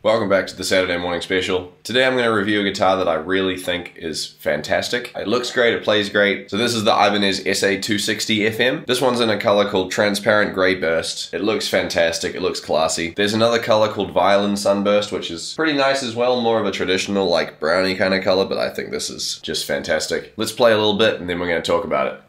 Welcome back to the Saturday morning special. Today I'm going to review a guitar that I really think is fantastic. It looks great, it plays great. So this is the Ibanez SA260 FM. This one's in a color called Transparent Grey Burst. It looks fantastic, it looks classy. There's another color called Violin Sunburst, which is pretty nice as well, more of a traditional like brownie kind of color, but I think this is just fantastic. Let's play a little bit and then we're going to talk about it.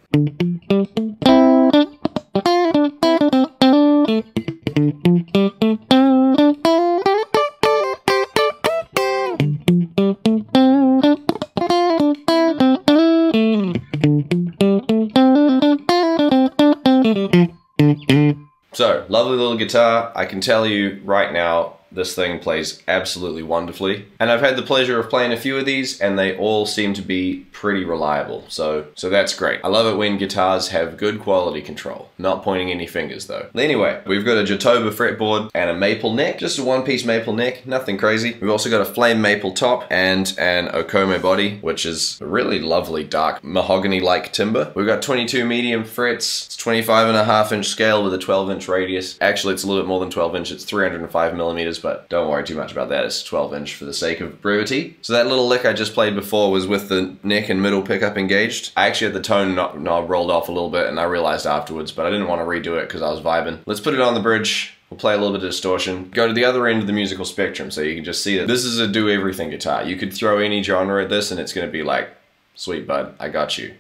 So, lovely little guitar. I can tell you right now, this thing plays absolutely wonderfully. And I've had the pleasure of playing a few of these and they all seem to be pretty reliable. So that's great. I love it when guitars have good quality control. Not pointing any fingers though. Anyway, we've got a Jatoba fretboard and a maple neck. Just a one-piece maple neck, nothing crazy. We've also got a flame maple top and an Okome body, which is a really lovely dark mahogany-like timber. We've got 22 medium frets. It's 25.5-inch scale with a 12-inch radius. Actually, it's a little bit more than 12 inch. It's 305 millimeters, but don't worry too much about that. It's 12-inch for the sake of brevity. So that little lick I just played before was with the neck and middle pickup engaged. I actually had the tone knob rolled off a little bit and I realized afterwards, but I didn't want to redo it because I was vibing. Let's put it on the bridge. We'll play a little bit of distortion. Go to the other end of the musical spectrum so you can just see that this is a do-everything guitar. You could throw any genre at this and it's gonna be like, sweet bud, I got you.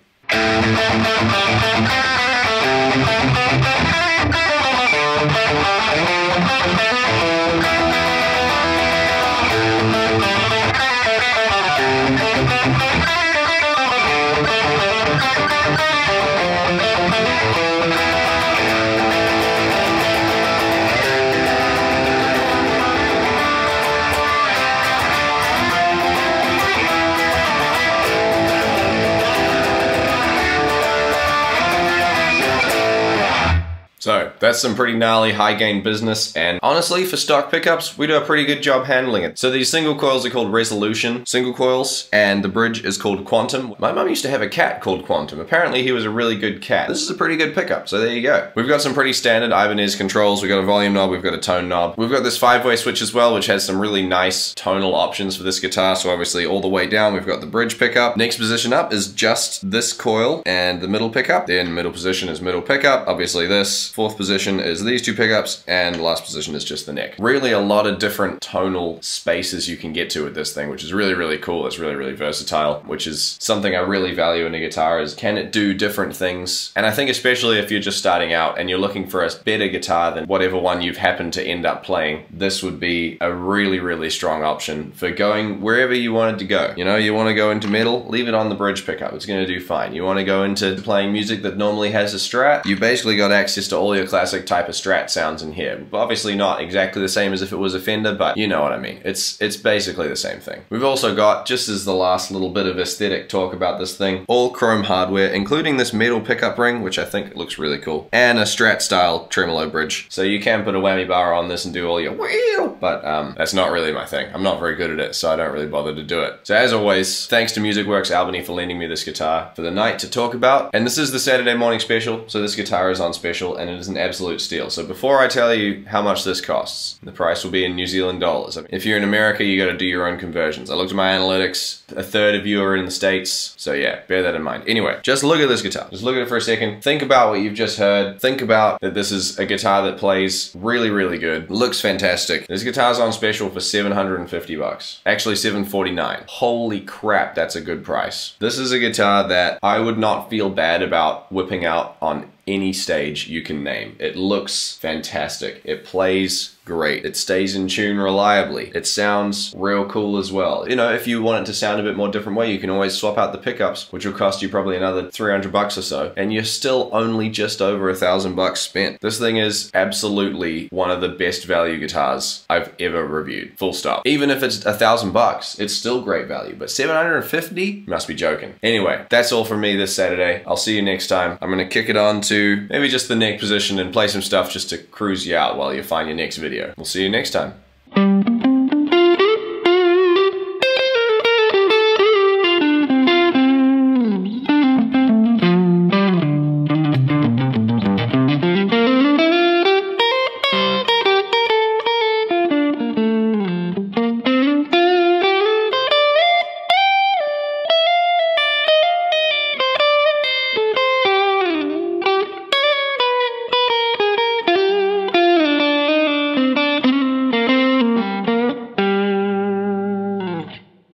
So that's some pretty gnarly high gain business, and honestly for stock pickups we do a pretty good job handling it. So these single coils are called Resolution single coils and the bridge is called Quantum. My mum used to have a cat called Quantum. Apparently he was a really good cat. This is a pretty good pickup, so there you go. We've got some pretty standard Ibanez controls. We've got a volume knob, we've got a tone knob. We've got this 5-way switch as well, which has some really nice tonal options for this guitar. So obviously all the way down we've got the bridge pickup. Next position up is just this coil and the middle pickup. Then middle position is middle pickup. Obviously this. Fourth position is these two pickups, and the last position is just the neck. Really a lot of different tonal spaces you can get to with this thing, which is really, really cool. It's really, really versatile, which is something I really value in a guitar, is can it do different things? And I think especially if you're just starting out and you're looking for a better guitar than whatever one you've happened to end up playing, this would be a really, really strong option for going wherever you wanted to go. You know, you want to go into metal, leave it on the bridge pickup. It's going to do fine. You want to go into playing music that normally has a Strat, you basically got access to all your classic type of Strat sounds in here. Obviously not exactly the same as if it was a Fender, but you know what I mean. It's basically the same thing. We've also got, just as the last little bit of aesthetic talk about this thing, all chrome hardware, including this metal pickup ring, which I think looks really cool, and a Strat style tremolo bridge. So you can put a whammy bar on this and do all your wheel, but that's not really my thing. I'm not very good at it, so I don't really bother to do it. So as always, thanks to Musicworks Albany for lending me this guitar for the night to talk about. And this is the Saturday morning special, so this guitar is on special and it is an absolute steal. So before I tell you how much this costs, the price will be in New Zealand dollars. I mean, if you're in America, you got to do your own conversions. I looked at my analytics, a third of you are in the States, so yeah, bear that in mind. Anyway, just look at this guitar. Just look at it for a second. Think about what you've just heard. Think about that this is a guitar that plays really, really good. Looks fantastic. This guitar's on special for 750 bucks. Actually, 749. Holy crap, that's a good price. This is a guitar that I would not feel bad about whipping out on any stage you can name. It looks fantastic. It plays great. It stays in tune reliably. It sounds real cool as well. You know, if you want it to sound a bit more different way, you can always swap out the pickups, which will cost you probably another 300 bucks or so, and you're still only just over 1,000 bucks spent. This thing is absolutely one of the best value guitars I've ever reviewed. Full stop. Even if it's 1,000 bucks, it's still great value, but 750? You must be joking. Anyway, that's all from me this Saturday. I'll see you next time. I'm gonna kick it on to maybe just the neck position and play some stuff just to cruise you out while you find your next video. We'll see you next time.